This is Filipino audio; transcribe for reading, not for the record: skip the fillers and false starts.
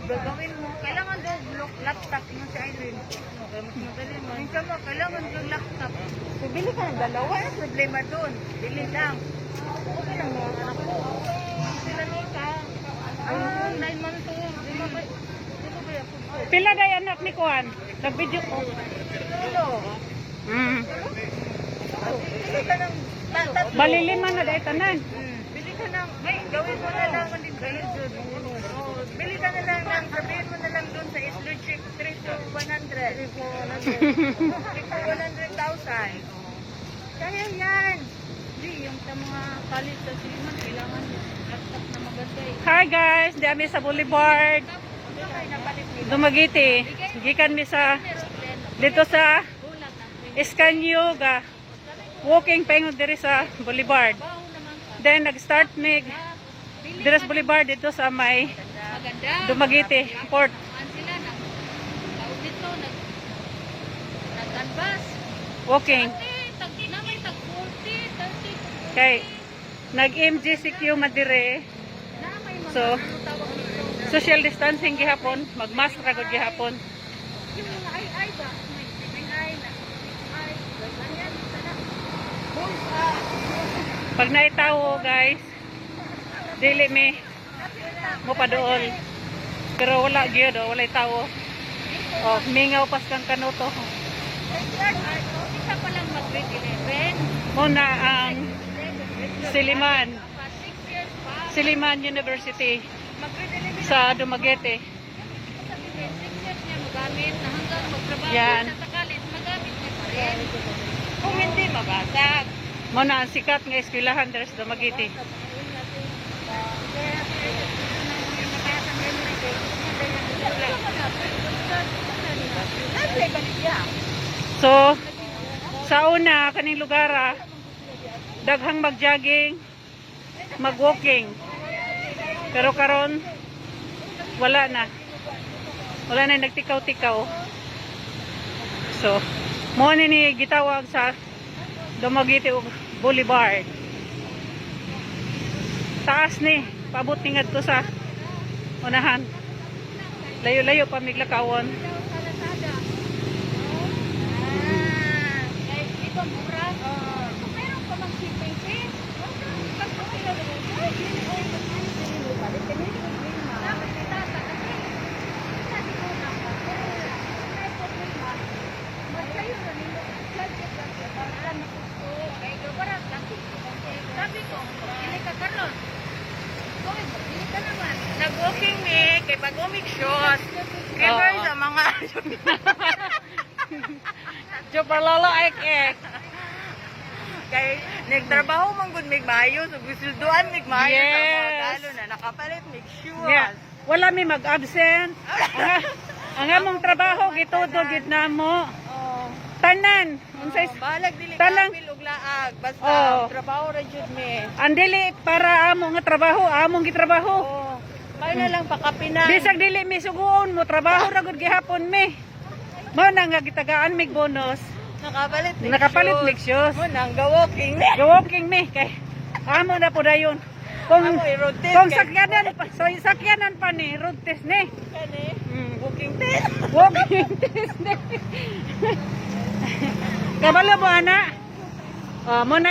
gagawin mo, kailangan daw laptop mo si Irene. Mas madali mo. Minsan mo, kailangan daw laptop. So, bili ka ng dalawa. Ano problema doon? Bili lang. Okay lang mo, anak ko. Sila Nika. 9 months to. Di ba ba ako? Pila day anak ni Kuan? Nag-video ko. Hello. Bili ka ng tatlo. Balilima na day tanan. Bili ka ng, may gawin mo na lang ulit kayo doon. Bili ka na lang ng, sabihin mo na lang doon sa Islo Chick, 3 to 100. 3 to 100,000. Kaya yan. Hindi, yung sa mga college sa Siliman, kailangan laptop na maganda eh. Hi guys, di kami sa Boulevard. Dumaguete. Gikan mi sa dito sa Escanio ga walking paingon diri sa Boulevard. Then nag-start mig diri sa Boulevard dito sa may Dumaguete Port. Walking. Kay nag-MGCQ madire. So social distancing gihapon, mag-mask ra gud gihapon. Yung mga ay ba? May ay na. Ay, ganyan sana. Pag naitawo guys, dili mi mo paduol. Pero wala gyud, wala tawo. Oh, mingaw pas kang kanoto. Isa pa lang mag-grade 11. Mo na ang Siliman. 6 years pa. Siliman University Mag-grade 11. sa Dumaguete. 6 years niya magamit na hanggang magtrabaho Yan. sa college, magamit niya pa rin. Kung hindi, mabasag. Mo na ang sikat nga eskwelahan diri sa Dumaguete. So, sa una kaning lugar daghang mag-jogging, mag-walking. Pero karon wala na. Wala na nagtikaw-tikaw. So, mo ni gitawag sa Dumaguete Boulevard. Taas ni, paabot ni ngadto sa unahan. Layo-layo pa miglakawon. Ito mura. Meron pa mang shipping fee. Sabi ko, hindi ka karon. Hindi ka naman. Nag-walking me, kay pag-umig shoes. Kaya sa mga... Super lolo ek. Kay nagtrabaho man gud mig maayo, so gusulduan mig maayo sa mga Yes. galo na nakapalit mig shoes. Yeah. Wala mi mag-absent. Ang among trabaho gitudo gid namo. Oh. Tanan. Unsay Balag dili Tanang- kapil og laag basta Oh. trabaho ra jud mi. andili para amo nga trabaho, among gitrabaho. Oh. May na lang pakapinan. Bisag dili mi suguon mo trabaho ra gud gihapon mi. Mo na nga gitagaan mig bonus. Nakapalit mig shoes. Mo nang walking ni. Walking mi kay amo na po dayon. Kung Amo, road test kung kay- sakyanan pa, so sakyanan pa ni road test ni. Kani walking test. Walking test ni. Kabalo mo ana? Oh, mo na